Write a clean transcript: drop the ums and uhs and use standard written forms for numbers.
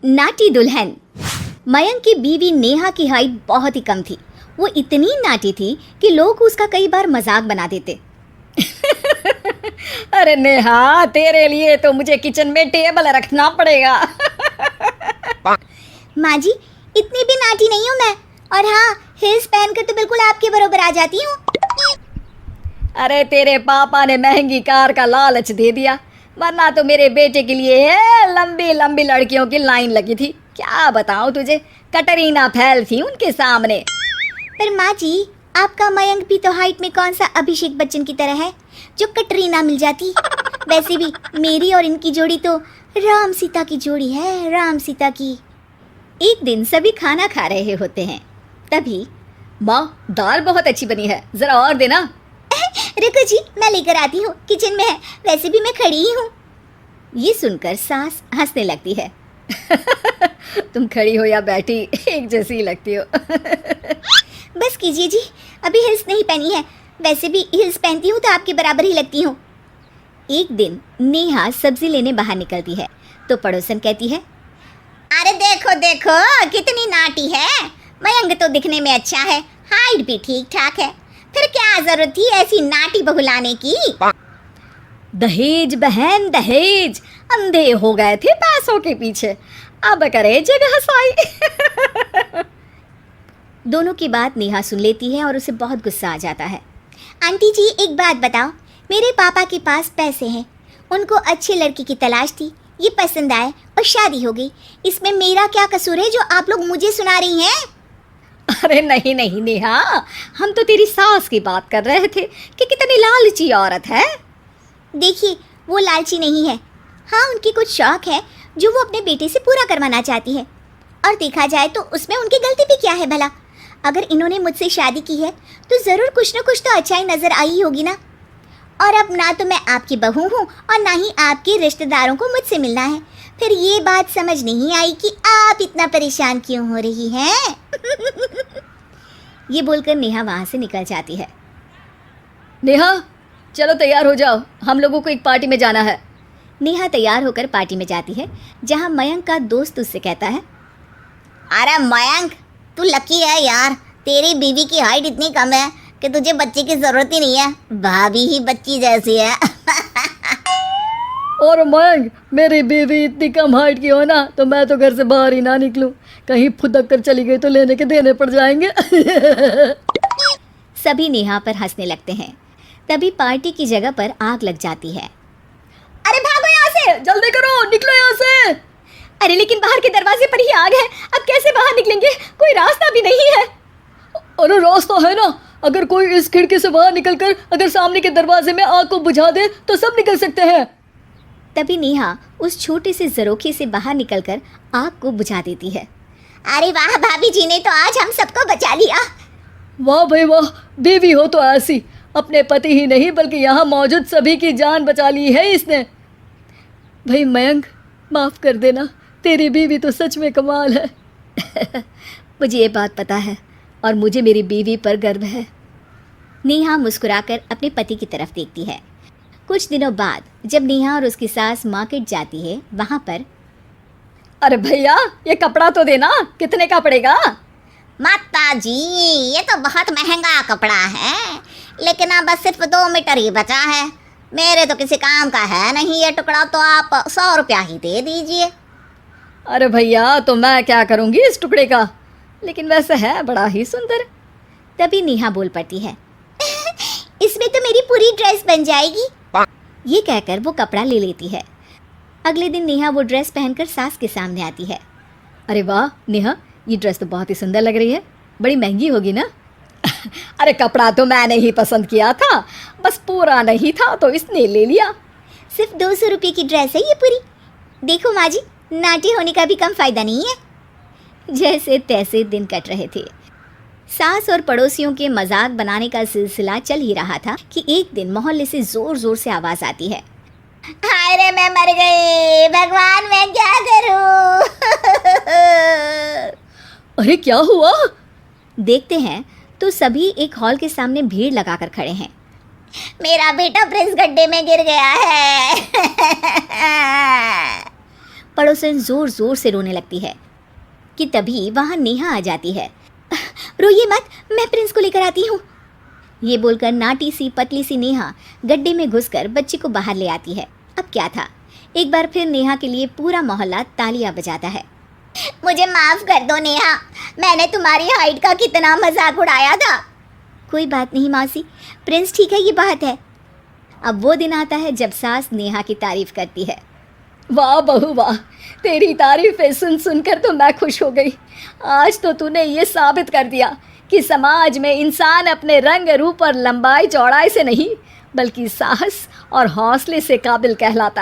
नाटी दुल्हन। मयंक की बीवी नेहा की हाइट बहुत ही कम थी। वो इतनी नाटी थी कि लोग उसका कई बार मजाक बना देते। अरे नेहा, तेरे लिए तो मुझे किचन में टेबल रखना पड़ेगा। माँ जी, इतनी भी नाटी नहीं हूँ मैं। और हाँ, हिल्स पहनकर तो बिल्कुल आपके बराबर आ जाती हूँ। अरे तेरे पापा ने महंगी कार का लालच दे दिया, वरना तो मेरे बेटे के लिए लंबी लंबी लड़कियों की लाइन लगी थी। क्या बताऊं तुझे, कटरीना फैल थी उनके सामने। पर माँ जी, आपका मयंक भी तो हाइट में कौन सा अभिषेक बच्चन की तरह है जो कटरीना मिल जाती। वैसे भी मेरी और इनकी जोड़ी तो राम सीता की जोड़ी है, राम सीता की। एक दिन सभी खाना खा रहे होते हैं, तभी माँ, दाल बहुत अच्छी बनी है, जरा और देना। रुको जी, मैं लेकर आती हूँ, किचन में है, वैसे भी मैं खड़ी ही हूँ। ये सुनकर सास हंसने लगती है। तुम खड़ी हो या बैठी, एक जैसी ही लगती हो। बस कीजिए जी, अभी हिल्स नहीं पहनी है, वैसे भी हिल्स पहनती हूँ तो आपके बराबर ही लगती हूँ। एक दिन नेहा सब्जी लेने बाहर निकलती है तो पड़ोसन कहती है, अरे देखो देखो कितनी नाटी है। मयंक तो दिखने में अच्छा है, हाइट भी ठीक ठाक है, फिर क्या जरूरत थी ऐसी नाटी बहू लाने की। दहेज बहन दहेज, अंधे हो गए थे पैसों के पीछे, अब करे जगह साई। दोनों की बात नेहा सुन लेती है और उसे बहुत गुस्सा आ जाता है। आंटी जी, एक बात बताओ, मेरे पापा के पास पैसे हैं, उनको अच्छी लड़की की तलाश थी, ये पसंद आए और शादी हो गई, इसमें मेरा क्या कसूर है जो आप लोग मुझे सुना रही हैं? अरे नहीं नहीं नेहा, हम तो तेरी सास की बात कर रहे थे कि कितनी लालची औरत है। देखिए, वो लालची नहीं है, हाँ उनकी कुछ शौक है जो वो अपने बेटे से पूरा करवाना चाहती है। और देखा जाए तो उसमें उनकी गलती भी क्या है भला। अगर इन्होंने मुझसे शादी की है तो ज़रूर कुछ न कुछ तो अच्छाई नज़र आई होगी ना। और अब ना तो मैं आपकी बहू हूँ और ना ही आपके रिश्तेदारों को मुझसे मिलना है, फिर ये बात समझ नहीं आई कि आप इतना परेशान क्यों हो रही हैं। ये बोलकर नेहा वहाँ से निकल जाती है। नेहा, चलो तैयार हो जाओ, हम लोगों को एक पार्टी में जाना है। नेहा तैयार होकर पार्टी में जाती है, जहाँ मयंक का दोस्त उससे कहता है, अरे मयंक, तू लकी है यार, तेरी बीवी की हाइट इतनी कम है कि तुझे बच्चे की जरूरत ही नहीं है, भाभी ही बच्ची जैसी है। और मयंक, मेरी बीवी इतनी कम हाइट की हो ना तो मैं तो घर से बाहर ही ना निकलूं, कहीं फुदक कर चली गई तो लेने के देने पड़ जाएंगे। सभी नेहा पर हंसने लगते हैं। तभी पार्टी की जगह पर आग लग जाती है। अरे भागो यहाँ से, जल्दी करो, निकलो यहाँ से। अरे लेकिन बाहर के दरवाजे पर ही आग है, अब कैसे बाहर निकलेंगे, कोई रास्ता भी नहीं है। अरे रास्ता है ना, अगर कोई इस खिड़की से बाहर निकलकर अगर सामने के दरवाजे में आग को बुझा दे तो सब निकल सकते हैं। तभी नेहा उस छोटे से जरोखे से बाहर निकलकर आग को बुझा देती है। अरे वाह, भाभी जी ने तो आज हम सबको बचा लिया। वाह भाई वाह, बीवी हो तो ऐसी, अपने पति ही नहीं बल्कि यहाँ मौजूद सभी की जान बचा ली है इसने। भाई मयंक, माफ़ कर देना, तेरी बीवी तो सच में कमाल है। मुझे ये बात पता है और मुझे मेरी बीवी पर गर्व है। नेहा मुस्कुराकर अपने पति की तरफ देखती है। कुछ दिनों बाद जब नेहा और उसकी सास मार्केट जाती है, वहाँ पर, अरे भैया, ये कपड़ा तो देना, कितने का पड़ेगा? माता जी, ये तो बहुत महंगा कपड़ा है, लेकिन अब बस सिर्फ 2 मीटर ही बचा है, मेरे तो किसी काम का है नहीं ये टुकड़ा, तो आप 100 रुपया ही दे दीजिए। अरे भैया, तो मैं क्या करूँगी इस टुकड़े का, लेकिन वैसे है बड़ा ही सुंदर। तभी नेहा बोल पड़ती है, इसमें तो मेरी पूरी ड्रेस बन जाएगी। ये कहकर वो कपड़ा ले लेती है। अगले दिन नेहा वो ड्रेस पहनकर सास के सामने आती है। अरे वाह नेहा, ये ड्रेस तो बहुत ही सुंदर लग रही है, बड़ी महंगी होगी ना? अरे कपड़ा तो मैंने ही पसंद किया था, बस पूरा नहीं था तो इसने ले लिया। सिर्फ 200 रुपये की ड्रेस है ये पूरी। देखो माँ जी, नाटी होने का भी कम फायदा नहीं है। जैसे तैसे दिन कट रहे थे। सास और पड़ोसियों के मजाक बनाने का सिलसिला चल ही रहा था कि एक दिन मोहल्ले से जोर जोर से आवाज आती है, हाय रे मैं मर गई, भगवान मैं क्या करूं। अरे क्या हुआ? देखते हैं तो सभी एक हॉल के सामने भीड़ लगाकर खड़े हैं। मेरा बेटा प्रिंस गड्ढे में गिर गया है। पड़ोसन जोर जोर से रोने लगती है कि तभी वहाँ नेहा आ जाती है। रोइए मत, मैं प्रिंस को लेकर आती हूँ। ये बोलकर नाटी सी पतली सी नेहा गड्ढे में घुसकर बच्ची को बाहर ले आती है। अब क्या था, एक बार फिर नेहा के लिए पूरा मोहल्ला तालियां बजाता है। मुझे माफ कर दो नेहा, मैंने तुम्हारी हाइट का कितना मजाक उड़ाया था। कोई बात नहीं मौसी, प्रिंस ठीक है, ये बात है। अब वो दिन आता है जब सास नेहा की तारीफ करती है। वाह बहू वाह, तेरी तारीफें सुन सुनकर तो मैं खुश हो गई। आज तो तूने ये साबित कर दिया कि समाज में इंसान अपने रंग रूप और लंबाई चौड़ाई से नहीं बल्कि साहस और हौसले से काबिल कहलाता है।